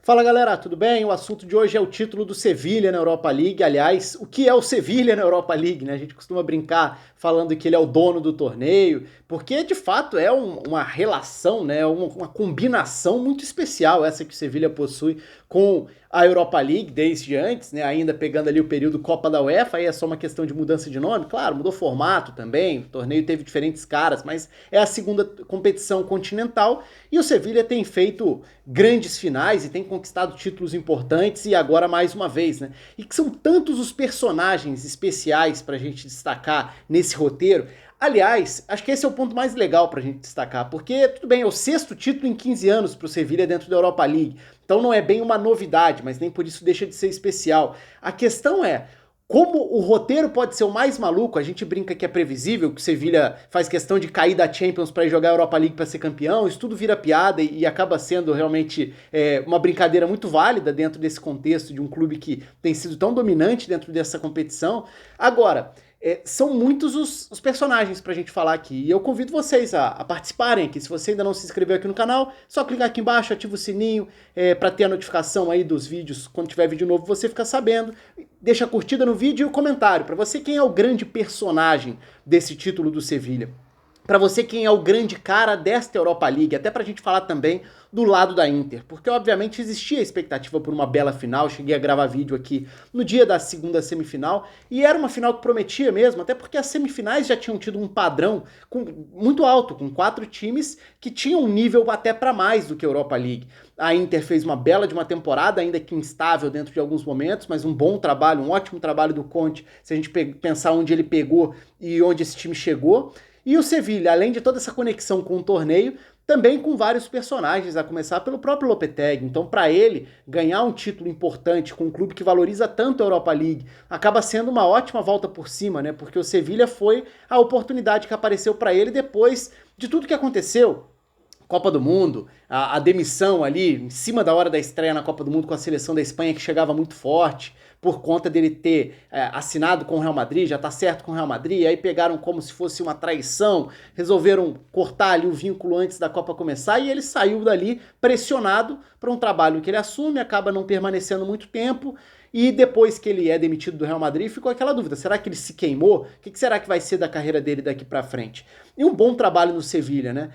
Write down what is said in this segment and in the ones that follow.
Fala galera, tudo bem? O assunto de hoje é o título do Sevilha na Europa League. Aliás, o que é o Sevilha na Europa League, né? A gente costuma brincar falando que ele é o dono do torneio, porque de fato é uma relação, né? Uma combinação muito especial essa que o Sevilha possui com a Europa League desde antes, né? Ainda pegando ali o período Copa da UEFA, aí é só uma questão de mudança de nome, claro, mudou formato também, o torneio teve diferentes caras, mas é a segunda competição continental e o Sevilha tem feito grandes finais e tem conquistado títulos importantes e agora mais uma vez, né? E que são tantos os personagens especiais pra gente destacar nesse roteiro. Aliás, acho que esse é o ponto mais legal pra gente destacar, porque, tudo bem, é o sexto título em 15 anos pro Sevilha dentro da Europa League, então não é bem uma novidade, mas nem por isso deixa de ser especial. A questão é, como o roteiro pode ser o mais maluco, a gente brinca que é previsível, que o Sevilha faz questão de cair da Champions para jogar a Europa League para ser campeão, isso tudo vira piada e acaba sendo realmente uma brincadeira muito válida dentro desse contexto de um clube que tem sido tão dominante dentro dessa competição. Agora, são muitos os personagens pra gente falar aqui. E eu convido vocês a participarem aqui. Se você ainda não se inscreveu aqui no canal, só clicar aqui embaixo, ativa o sininho para ter a notificação aí dos vídeos. Quando tiver vídeo novo, você fica sabendo. Deixa a curtida no vídeo e o comentário. Pra você, quem é o grande personagem desse título do Sevilha? Pra você, quem é o grande cara desta Europa League? Até pra gente falar também do lado da Inter, porque obviamente existia expectativa por uma bela final, cheguei a gravar vídeo aqui no dia da segunda semifinal, e era uma final que prometia mesmo, até porque as semifinais já tinham tido um padrão muito alto, com 4 times que tinham um nível até para mais do que a Europa League. A Inter fez uma bela de uma temporada, ainda que instável dentro de alguns momentos, mas um bom trabalho, um ótimo trabalho do Conte, se a gente pensar onde ele pegou e onde esse time chegou. E o Sevilha, além de toda essa conexão com o torneio, também com vários personagens, a começar pelo próprio Lopetegui. Então, para ele, ganhar um título importante com um clube que valoriza tanto a Europa League, acaba sendo uma ótima volta por cima, né? Porque o Sevilha foi a oportunidade que apareceu para ele depois de tudo que aconteceu. Copa do Mundo, a demissão ali em cima da hora da estreia na Copa do Mundo com a seleção da Espanha que chegava muito forte, por conta dele ter assinado com o Real Madrid, já tá certo com o Real Madrid, aí pegaram como se fosse uma traição, resolveram cortar ali o vínculo antes da Copa começar e ele saiu dali pressionado para um trabalho que ele assume, acaba não permanecendo muito tempo. E depois que ele é demitido do Real Madrid, ficou aquela dúvida, será que ele se queimou? O que será que vai ser da carreira dele daqui pra frente? E um bom trabalho no Sevilha, né?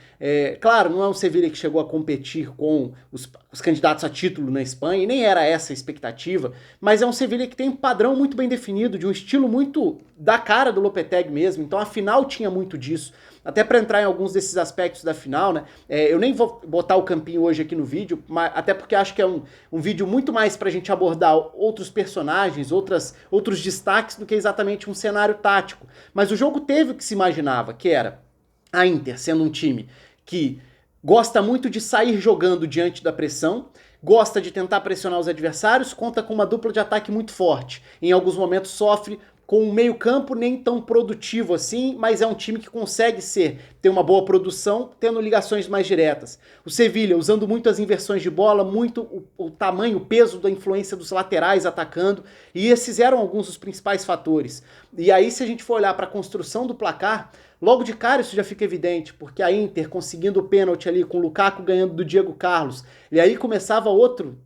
Claro, não é um Sevilha que chegou a competir com os candidatos a título na Espanha, e nem era essa a expectativa, mas é um Sevilha que tem um padrão muito bem definido, de um estilo muito da cara do Lopetegui mesmo, então a final tinha muito disso. Até para entrar em alguns desses aspectos da final, né? Eu nem vou botar o campinho hoje aqui no vídeo, até porque acho que é um vídeo muito mais pra gente abordar outros personagens, outros destaques do que exatamente um cenário tático. Mas o jogo teve o que se imaginava, que era a Inter sendo um time que gosta muito de sair jogando diante da pressão, gosta de tentar pressionar os adversários, conta com uma dupla de ataque muito forte. Em alguns momentos sofre com um meio campo nem tão produtivo assim, mas é um time que consegue ter uma boa produção, tendo ligações mais diretas. O Sevilha usando muito as inversões de bola, muito o tamanho, o peso da influência dos laterais atacando, e esses eram alguns dos principais fatores. E aí, se a gente for olhar para a construção do placar, logo de cara isso já fica evidente, porque a Inter conseguindo o pênalti ali, com o Lukaku ganhando do Diego Carlos, e aí começava outro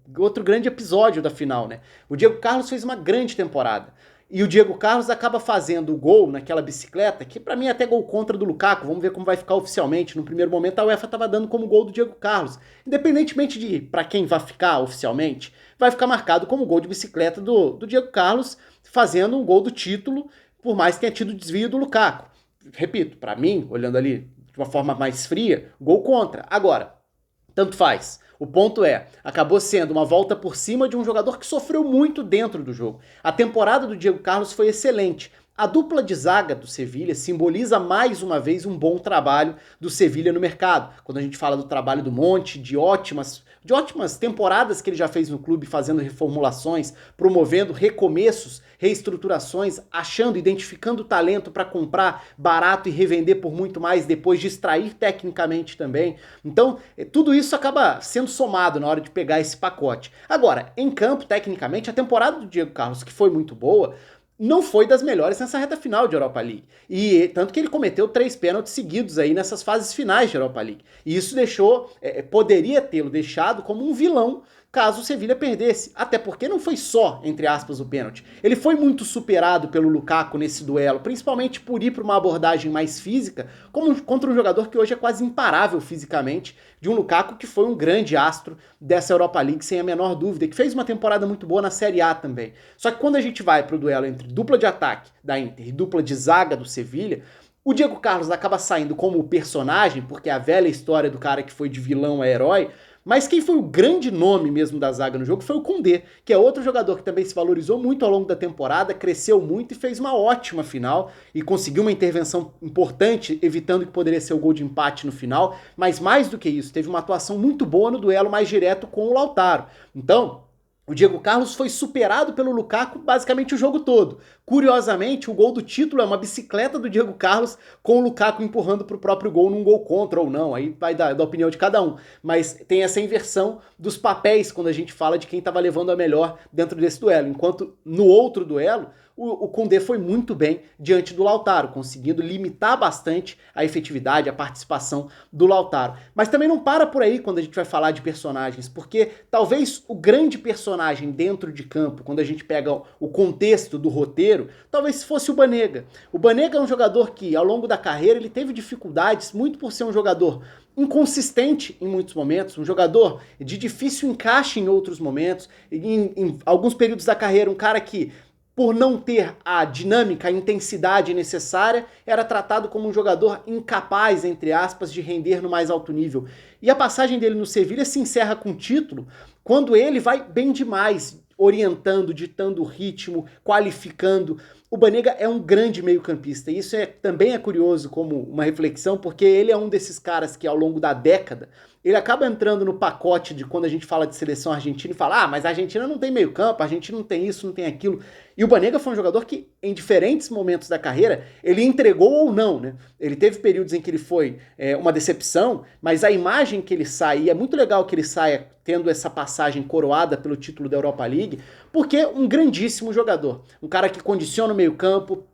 grande episódio da final, né? O Diego Carlos fez uma grande temporada. E o Diego Carlos acaba fazendo o gol naquela bicicleta, que pra mim é até gol contra do Lukaku, vamos ver como vai ficar oficialmente. No primeiro momento a UEFA estava dando como gol do Diego Carlos. Independentemente de para quem vai ficar oficialmente, vai ficar marcado como gol de bicicleta do Diego Carlos, fazendo um gol do título, por mais que tenha tido desvio do Lukaku. Repito, pra mim, olhando ali de uma forma mais fria, gol contra. Agora, tanto faz. O ponto é, acabou sendo uma volta por cima de um jogador que sofreu muito dentro do jogo. A temporada do Diego Carlos foi excelente. A dupla de zaga do Sevilha simboliza mais uma vez um bom trabalho do Sevilha no mercado. Quando a gente fala do trabalho do Monte, de ótimas temporadas que ele já fez no clube, fazendo reformulações, promovendo recomeços, reestruturações, identificando talento para comprar barato e revender por muito mais depois de extrair tecnicamente também. Então, tudo isso acaba sendo somado na hora de pegar esse pacote. Agora, em campo, tecnicamente, a temporada do Diego Carlos, que foi muito boa, não foi das melhores nessa reta final de Europa League. E tanto que ele cometeu 3 pênaltis seguidos aí nessas fases finais de Europa League. E isso poderia tê-lo deixado como um vilão caso o Sevilha perdesse. Até porque não foi só, entre aspas, o pênalti. Ele foi muito superado pelo Lukaku nesse duelo, principalmente por ir para uma abordagem mais física, como contra um jogador que hoje é quase imparável fisicamente, de um Lukaku que foi um grande astro dessa Europa League, sem a menor dúvida, que fez uma temporada muito boa na Série A também. Só que quando a gente vai para o duelo entre dupla de ataque da Inter e dupla de zaga do Sevilha, o Diego Carlos acaba saindo como personagem, porque é a velha história do cara que foi de vilão a herói, mas quem foi o grande nome mesmo da zaga no jogo foi o Koundé, que é outro jogador que também se valorizou muito ao longo da temporada, cresceu muito e fez uma ótima final e conseguiu uma intervenção importante, evitando que poderia ser o gol de empate no final, mas mais do que isso, teve uma atuação muito boa no duelo mais direto com o Lautaro. Então, o Diego Carlos foi superado pelo Lukaku basicamente o jogo todo. Curiosamente, o gol do título é uma bicicleta do Diego Carlos com o Lukaku empurrando para o próprio gol num gol contra ou não, aí vai da opinião de cada um. Mas tem essa inversão dos papéis quando a gente fala de quem estava levando a melhor dentro desse duelo. Enquanto no outro duelo, o Koundé foi muito bem diante do Lautaro, conseguindo limitar bastante a efetividade, a participação do Lautaro. Mas também não para por aí quando a gente vai falar de personagens, porque talvez o grande personagem dentro de campo, quando a gente pega o contexto do roteiro, talvez fosse o Banega. O Banega é um jogador que, ao longo da carreira, ele teve dificuldades, muito por ser um jogador inconsistente em muitos momentos, um jogador de difícil encaixe em outros momentos, em alguns períodos da carreira, um cara que, por não ter a dinâmica, a intensidade necessária, era tratado como um jogador incapaz, entre aspas, de render no mais alto nível. E a passagem dele no Sevilha se encerra com o título, quando ele vai bem demais, orientando, ditando o ritmo, qualificando. O Banega é um grande meio-campista, e isso também é curioso como uma reflexão, porque ele é um desses caras que, ao longo da década, ele acaba entrando no pacote de quando a gente fala de seleção argentina e fala, mas a Argentina não tem meio campo, a Argentina não tem isso, não tem aquilo. E o Banega foi um jogador que, em diferentes momentos da carreira, ele entregou ou não, né? Ele teve períodos em que ele foi uma decepção, mas a imagem que ele sai, e é muito legal que ele saia tendo essa passagem coroada pelo título da Europa League, porque é um grandíssimo jogador. Um cara que condiciona o meio campo,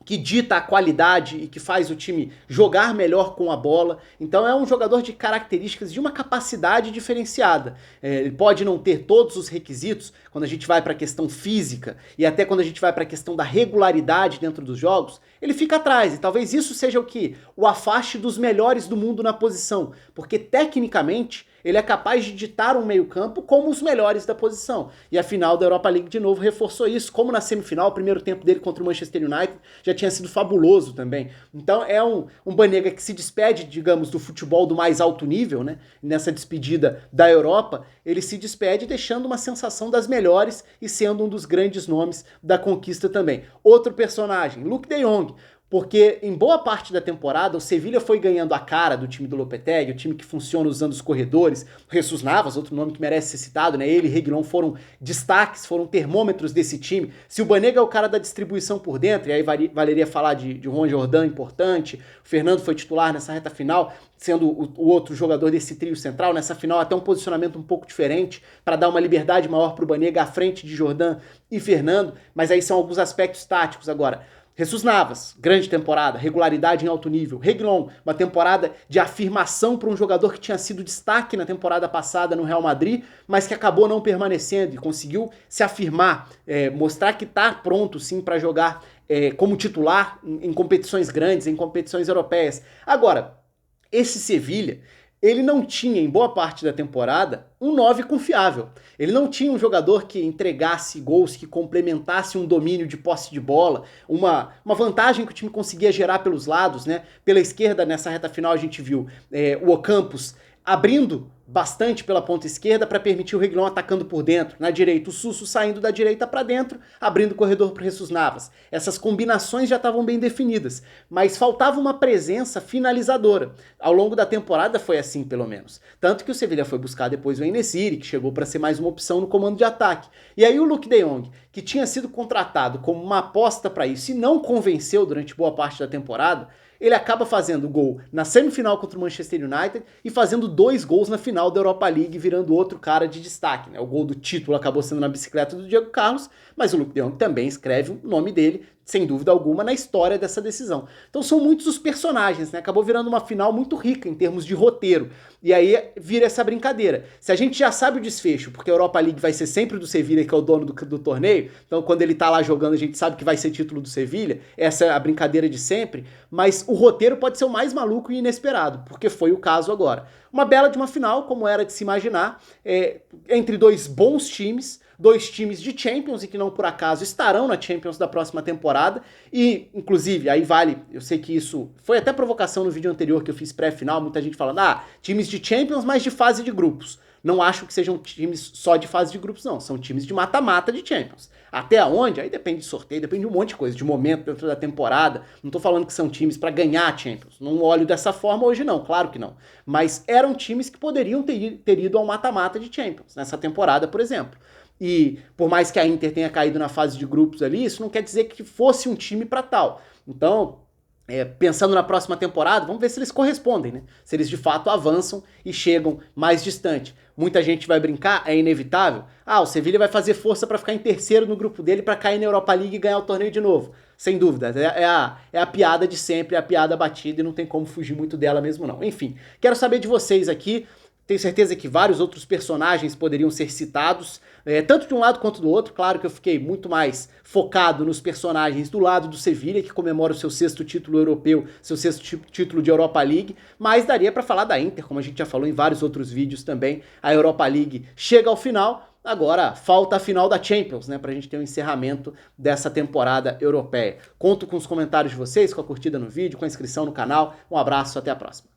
que dita a qualidade e que faz o time jogar melhor com a bola. Então é um jogador de características, de uma capacidade diferenciada. Ele pode não ter todos os requisitos quando a gente vai para a questão física e até quando a gente vai para a questão da regularidade dentro dos jogos, ele fica atrás. E talvez isso seja o que o afaste dos melhores do mundo na posição, porque tecnicamente ele é capaz de ditar um meio-campo como os melhores da posição. E a final da Europa League, de novo, reforçou isso. Como na semifinal, o primeiro tempo dele contra o Manchester United já tinha sido fabuloso também. Então é um Banega que se despede, digamos, do futebol do mais alto nível, né? Nessa despedida da Europa, ele se despede deixando uma sensação das melhores e sendo um dos grandes nomes da conquista também. Outro personagem, Luuk de Jong. Porque em boa parte da temporada o Sevilha foi ganhando a cara do time do Lopetegui, o time que funciona usando os corredores. O Jesus Navas, outro nome que merece ser citado, né? Ele e Reguilón foram destaques, foram termômetros desse time. Se o Banega é o cara da distribuição por dentro, e aí valeria falar de Juan Jordan importante, o Fernando foi titular nessa reta final, sendo o outro jogador desse trio central, nessa final até um posicionamento um pouco diferente, para dar uma liberdade maior para o Banega à frente de Jordan e Fernando, mas aí são alguns aspectos táticos agora. Jesus Navas, grande temporada, regularidade em alto nível. Reguilón, uma temporada de afirmação para um jogador que tinha sido destaque na temporada passada no Real Madrid, mas que acabou não permanecendo e conseguiu se afirmar, mostrar que está pronto sim para jogar como titular em competições grandes, em competições europeias. Agora, esse Sevilha, ele não tinha, em boa parte da temporada, um 9 confiável. Ele não tinha um jogador que entregasse gols, que complementasse um domínio de posse de bola, uma vantagem que o time conseguia gerar pelos lados, né? Pela esquerda, nessa reta final, a gente viu o Ocampos abrindo bastante pela ponta esquerda para permitir o Reguilón atacando por dentro. Na direita, o Suso saindo da direita para dentro, abrindo o corredor para o Jesus Navas. Essas combinações já estavam bem definidas, mas faltava uma presença finalizadora. Ao longo da temporada foi assim, pelo menos. Tanto que o Sevilha foi buscar depois o En-Nesyri, que chegou para ser mais uma opção no comando de ataque. E aí o Luuk de Jong, que tinha sido contratado como uma aposta para isso e não convenceu durante boa parte da temporada, ele acaba fazendo gol na semifinal contra o Manchester United e fazendo 2 gols na final da Europa League, virando outro cara de destaque, né? O gol do título acabou sendo na bicicleta do Diego Carlos, mas o Luuk de Jong também escreve o nome dele, sem dúvida alguma, na história dessa decisão. Então são muitos os personagens, né? Acabou virando uma final muito rica em termos de roteiro. E aí vira essa brincadeira. Se a gente já sabe o desfecho, porque a Europa League vai ser sempre do Sevilha, que é o dono do torneio, então quando ele tá lá jogando a gente sabe que vai ser título do Sevilha, essa é a brincadeira de sempre, mas o roteiro pode ser o mais maluco e inesperado, porque foi o caso agora. Uma bela de uma final, como era de se imaginar, entre dois bons times, dois times de Champions e que não por acaso estarão na Champions da próxima temporada e, inclusive, aí vale, eu sei que isso foi até provocação no vídeo anterior que eu fiz pré-final, muita gente falando, times de Champions, mas de fase de grupos. Não acho que sejam times só de fase de grupos, não. São times de mata-mata de Champions. Até onde? Aí depende de sorteio, depende de um monte de coisa, de momento dentro da temporada. Não tô falando que são times para ganhar a Champions. Não olho dessa forma hoje não, claro que não. Mas eram times que poderiam ter ido ao mata-mata de Champions nessa temporada, por exemplo. E por mais que a Inter tenha caído na fase de grupos ali, isso não quer dizer que fosse um time para tal. Então, pensando na próxima temporada, vamos ver se eles correspondem, né? Se eles de fato avançam e chegam mais distante. Muita gente vai brincar, é inevitável. O Sevilha vai fazer força para ficar em terceiro no grupo dele para cair na Europa League e ganhar o torneio de novo. Sem dúvida, é a piada de sempre, é a piada batida e não tem como fugir muito dela mesmo não. Enfim, quero saber de vocês aqui. Tenho certeza que vários outros personagens poderiam ser citados, tanto de um lado quanto do outro. Claro que eu fiquei muito mais focado nos personagens do lado do Sevilha, que comemora o seu 6º título europeu, seu 6º título de Europa League, mas daria para falar da Inter, como a gente já falou em vários outros vídeos também. A Europa League chega ao final, agora falta a final da Champions, né, pra gente ter um encerramento dessa temporada europeia. Conto com os comentários de vocês, com a curtida no vídeo, com a inscrição no canal. Um abraço, até a próxima.